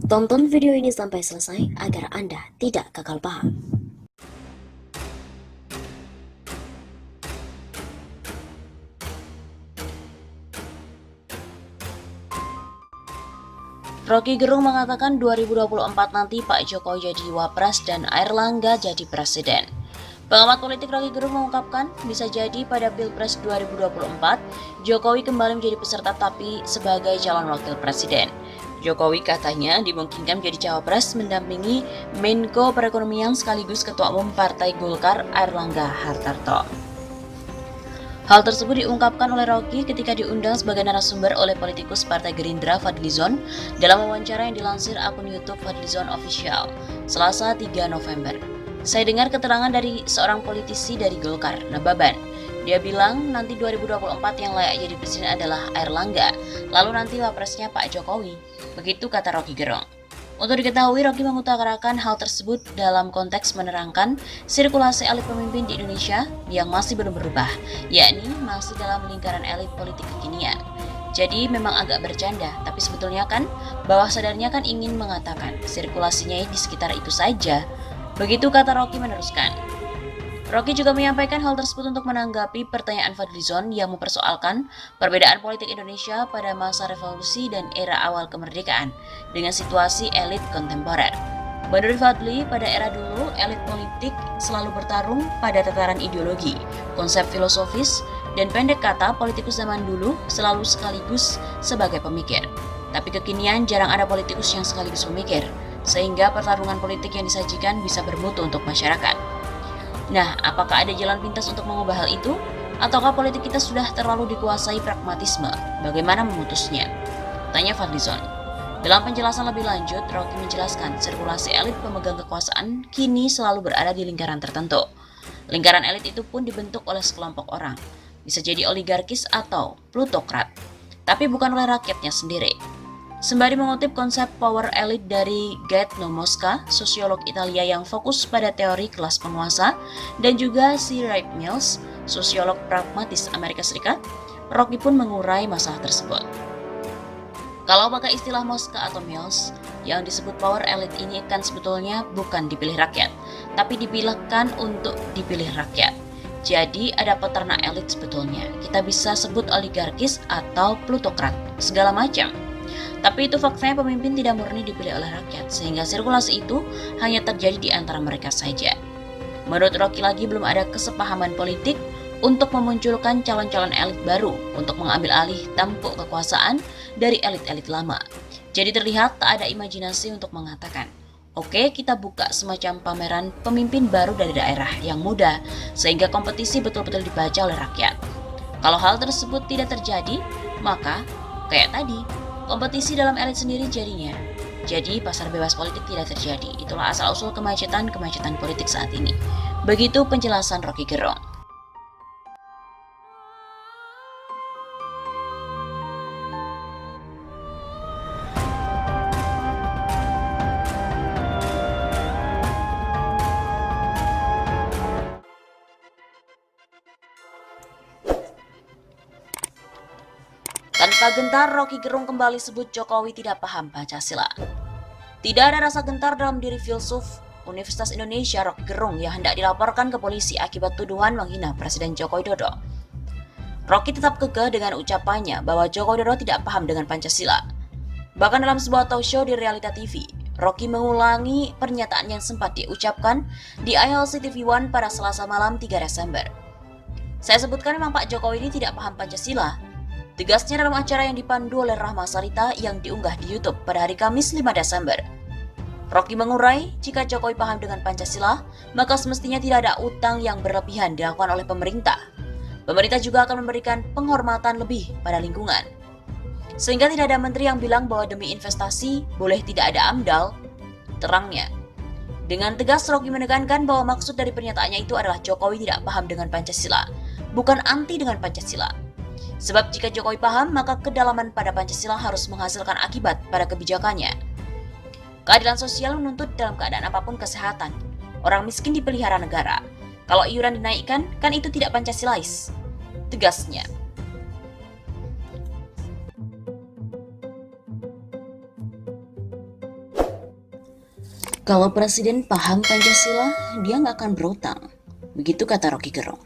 Tonton video ini sampai selesai agar Anda tidak gagal paham. Rocky Gerung mengatakan 2024 nanti Pak Jokowi jadi Wapres dan Airlangga jadi Presiden. Pengamat politik Rocky Gerung mengungkapkan bisa jadi pada Pilpres 2024 Jokowi kembali menjadi peserta tapi sebagai calon wakil presiden. Jokowi katanya dimungkinkan menjadi cawapres mendampingi Menko Perekonomian sekaligus Ketua Umum Partai Golkar Airlangga Hartarto. Hal tersebut diungkapkan oleh Rocky ketika diundang sebagai narasumber oleh politikus Partai Gerindra Fadlizon dalam wawancara yang dilansir akun YouTube Fadlizon Official, Selasa 3 November. Saya dengar keterangan dari seorang politisi dari Golkar, Nababan. Dia bilang nanti 2024 yang layak jadi presiden adalah Airlangga, lalu nanti wapresnya Pak Jokowi. Begitu kata Rocky Gerung. Untuk diketahui, Rocky mengutarakan hal tersebut dalam konteks menerangkan sirkulasi elit pemimpin di Indonesia yang masih belum berubah, yakni masih dalam lingkaran elit politik kekinian. Jadi memang agak bercanda, tapi sebetulnya kan bawah sadarnya kan ingin mengatakan sirkulasinya di sekitar itu saja. Begitu kata Rocky meneruskan. Rocky juga menyampaikan hal tersebut untuk menanggapi pertanyaan Fadlizon yang mempersoalkan perbedaan politik Indonesia pada masa revolusi dan era awal kemerdekaan dengan situasi elit kontemporer. Menurut Fadli, pada era dulu elit politik selalu bertarung pada tataran ideologi, konsep filosofis, dan pendek kata politikus zaman dulu selalu sekaligus sebagai pemikir. Tapi kekinian jarang ada politikus yang sekaligus pemikir, sehingga pertarungan politik yang disajikan bisa bermutu untuk masyarakat. Nah, apakah ada jalan pintas untuk mengubah hal itu? Ataukah politik kita sudah terlalu dikuasai pragmatisme? Bagaimana memutusnya? Tanya Fadlizon. Dalam penjelasan lebih lanjut, Rocky menjelaskan sirkulasi elit pemegang kekuasaan kini selalu berada di lingkaran tertentu. Lingkaran elit itu pun dibentuk oleh sekelompok orang. Bisa jadi oligarkis atau plutokrat, tapi bukan oleh rakyatnya sendiri. Sembari mengutip konsep power elite dari Gaetano Mosca, sosiolog Italia yang fokus pada teori kelas penguasa, dan juga C. Wright Mills, sosiolog pragmatis Amerika Serikat, Rocky pun mengurai masalah tersebut. Kalau pakai istilah Mosca atau Mills, yang disebut power elite ini kan sebetulnya bukan dipilih rakyat, tapi dipilihkan untuk dipilih rakyat. Jadi ada peternak elit sebetulnya, kita bisa sebut oligarkis atau plutokrat, segala macam. Tapi itu faktanya pemimpin tidak murni dipilih oleh rakyat, sehingga sirkulasi itu hanya terjadi di antara mereka saja. Menurut Rocky lagi belum ada kesepahaman politik untuk memunculkan calon-calon elit baru untuk mengambil alih tampuk kekuasaan dari elit-elit lama. Jadi terlihat tak ada imajinasi untuk mengatakan, oke, kita buka semacam pameran pemimpin baru dari daerah yang muda, sehingga kompetisi betul-betul dibaca oleh rakyat. Kalau hal tersebut tidak terjadi, maka kayak tadi, kompetisi dalam elit sendiri jadinya. Jadi pasar bebas politik tidak terjadi. Itulah asal-usul kemacetan politik saat ini. Begitu penjelasan Rocky Gerung. Tanpa gentar, Rocky Gerung kembali sebut Jokowi tidak paham Pancasila. Tidak ada rasa gentar dalam diri filsuf Universitas Indonesia Rocky Gerung yang hendak dilaporkan ke polisi akibat tuduhan menghina Presiden Joko Widodo. Rocky tetap kekeh dengan ucapannya bahwa Joko Widodo tidak paham dengan Pancasila. Bahkan dalam sebuah talk show di Realita TV, Rocky mengulangi pernyataan yang sempat diucapkan di ILC TV One pada Selasa malam 3 Desember. Saya sebutkan memang Pak Jokowi ini tidak paham Pancasila. Tegasnya dalam acara yang dipandu oleh Rahma Sarita yang diunggah di YouTube pada hari Kamis 5 Desember. Rocky mengurai, jika Jokowi paham dengan Pancasila, maka semestinya tidak ada utang yang berlebihan dilakukan oleh pemerintah. Pemerintah juga akan memberikan penghormatan lebih pada lingkungan. Sehingga tidak ada menteri yang bilang bahwa demi investasi boleh tidak ada AMDAL, terangnya. Dengan tegas, Rocky menekankan bahwa maksud dari pernyataannya itu adalah Jokowi tidak paham dengan Pancasila, bukan anti dengan Pancasila. Sebab jika Jokowi paham, maka kedalaman pada Pancasila harus menghasilkan akibat pada kebijakannya. Keadilan sosial menuntut dalam keadaan apapun kesehatan. Orang miskin dipelihara negara. Kalau iuran dinaikkan, kan itu tidak Pancasilais. Tegasnya. Kalau presiden paham Pancasila, dia nggak akan berutang. Begitu kata Rocky Gerung.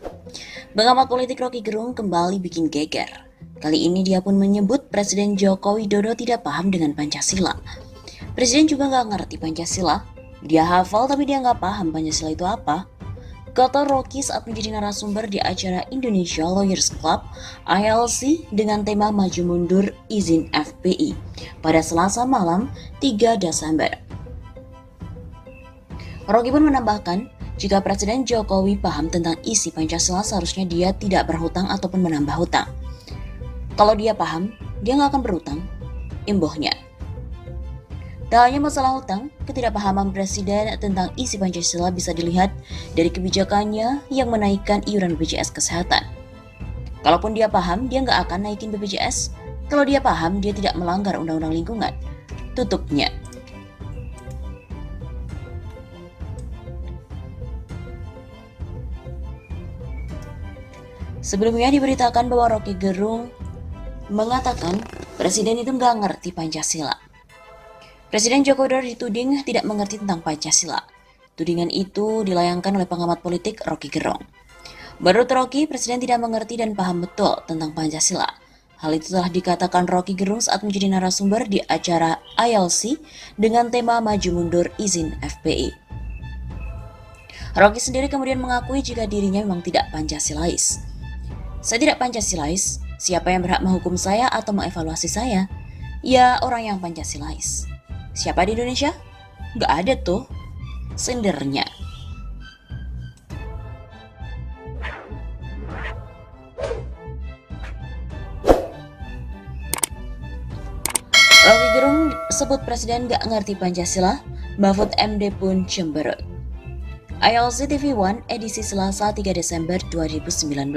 Pengamat politik Rocky Gerung kembali bikin geger. Kali ini dia pun menyebut Presiden Joko Widodo tidak paham dengan Pancasila. Presiden juga nggak ngerti Pancasila. Dia hafal tapi dia nggak paham Pancasila itu apa. Kata Rocky saat menjadi narasumber di acara Indonesia Lawyers Club (ILC) dengan tema Maju Mundur Izin FPI pada Selasa malam 3 Desember. Rocky pun menambahkan, jika Presiden Jokowi paham tentang isi Pancasila seharusnya dia tidak berhutang ataupun menambah hutang. Kalau dia paham, dia nggak akan berhutang, imbuhnya. Tak hanya masalah hutang, ketidakpahaman Presiden tentang isi Pancasila bisa dilihat dari kebijakannya yang menaikkan iuran BPJS Kesehatan. Kalaupun dia paham, dia nggak akan naikin BPJS. Kalau dia paham, dia tidak melanggar undang-undang lingkungan. Tutupnya. Sebelumnya diberitakan bahwa Rocky Gerung mengatakan Presiden itu nggak ngerti Pancasila. Presiden Joko Widodo dituding tidak mengerti tentang Pancasila. Tudingan itu dilayangkan oleh pengamat politik Rocky Gerung. Menurut Rocky, Presiden tidak mengerti dan paham betul tentang Pancasila. Hal itu telah dikatakan Rocky Gerung saat menjadi narasumber di acara ILC dengan tema Maju Mundur Izin FPI. Rocky sendiri kemudian mengakui jika dirinya memang tidak Pancasilais. Saya tidak Pancasilais, siapa yang berhak menghukum saya atau mengevaluasi saya? Ya orang yang Pancasilais. Siapa di Indonesia? Gak ada tuh, sendernya. Rocky Gerung sebut Presiden gak ngerti Pancasila, Mahfud MD pun cemberut. ILC TV One edisi Selasa 3 Desember 2019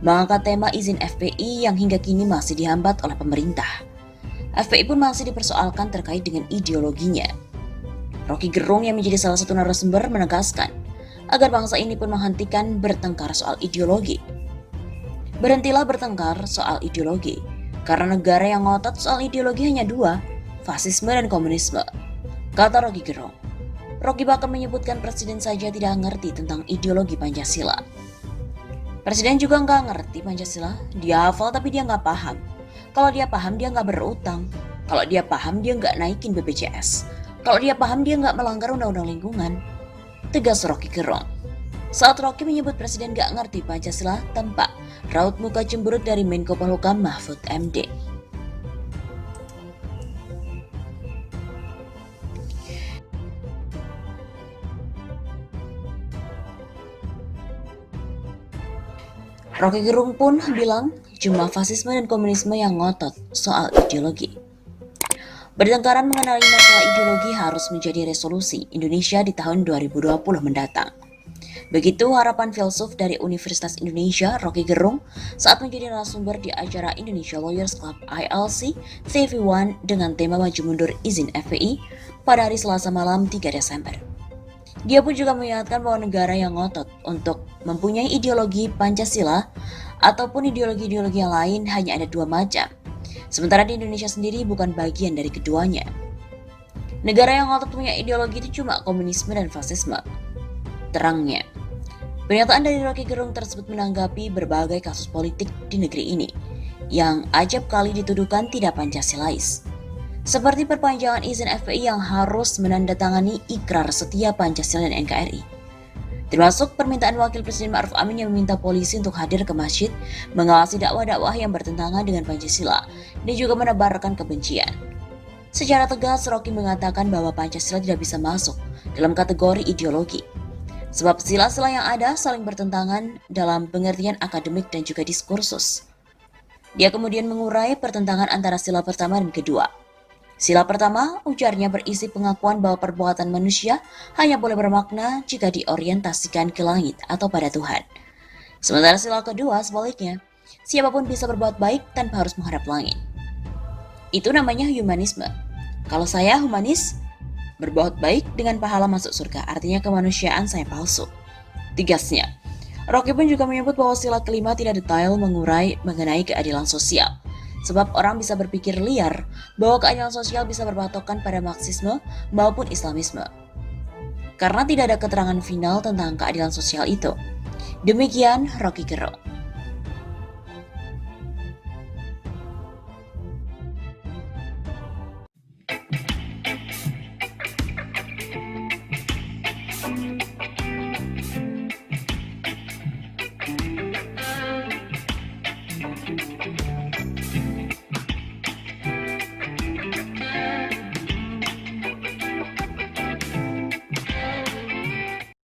mengangkat tema izin FPI yang hingga kini masih dihambat oleh pemerintah. FPI pun masih dipersoalkan terkait dengan ideologinya. Rocky Gerung yang menjadi salah satu narasumber menegaskan agar bangsa ini pun menghentikan bertengkar soal ideologi. Berhentilah bertengkar soal ideologi, karena negara yang ngotot soal ideologi hanya dua, fasisme dan komunisme, kata Rocky Gerung. Rocky bahkan menyebutkan Presiden saja tidak ngerti tentang ideologi Pancasila. Presiden juga nggak ngerti Pancasila, dia hafal tapi dia nggak paham. Kalau dia paham, dia nggak berutang. Kalau dia paham, dia nggak naikin BPJS. Kalau dia paham, dia nggak melanggar undang-undang lingkungan. Tegas Rocky Gerung. Saat Rocky menyebut Presiden nggak ngerti Pancasila, tampak raut muka cemberut dari Menko Polhukam Mahfud MD. Rocky Gerung pun bilang cuma fasisme dan komunisme yang ngotot soal ideologi. Bertengkaran mengenai masalah ideologi harus menjadi resolusi Indonesia di tahun 2020 mendatang. Begitu harapan filsuf dari Universitas Indonesia Rocky Gerung saat menjadi narasumber di acara Indonesia Lawyers Club ILC TV One dengan tema Maju Mundur Izin FPI pada hari Selasa malam 3 Desember. Dia pun juga mengingatkan bahwa negara yang ngotot untuk mempunyai ideologi Pancasila ataupun ideologi-ideologi yang lain hanya ada dua macam. Sementara di Indonesia sendiri bukan bagian dari keduanya. Negara yang ngotot punya ideologi itu cuma komunisme dan fasisme, terangnya. Pernyataan dari Rocky Gerung tersebut menanggapi berbagai kasus politik di negeri ini yang acap kali dituduhkan tidak Pancasilais. Seperti perpanjangan izin FPI yang harus menandatangani ikrar setia Pancasila dan NKRI. Termasuk permintaan Wakil Presiden Ma'ruf Amin yang meminta polisi untuk hadir ke masjid mengawasi dakwah-dakwah yang bertentangan dengan Pancasila dan juga menebarkan kebencian. Secara tegas, Rocky mengatakan bahwa Pancasila tidak bisa masuk dalam kategori ideologi. Sebab sila-sila yang ada saling bertentangan dalam pengertian akademik dan juga diskursus. Dia kemudian mengurai pertentangan antara sila pertama dan kedua. Sila pertama, ujarnya berisi pengakuan bahwa perbuatan manusia hanya boleh bermakna jika diorientasikan ke langit atau pada Tuhan. Sementara sila kedua, sebaliknya, siapapun bisa berbuat baik tanpa harus menghadap langit. Itu namanya humanisme. Kalau saya humanis, berbuat baik dengan pahala masuk surga, artinya kemanusiaan saya palsu. Tegasnya, Rocky pun juga menyebut bahwa sila kelima tidak detail mengurai mengenai keadilan sosial. Sebab orang bisa berpikir liar bahwa keadilan sosial bisa berpatokan pada Marxisme maupun Islamisme. karena tidak ada keterangan final tentang keadilan sosial itu. Demikian Rocky Gerung.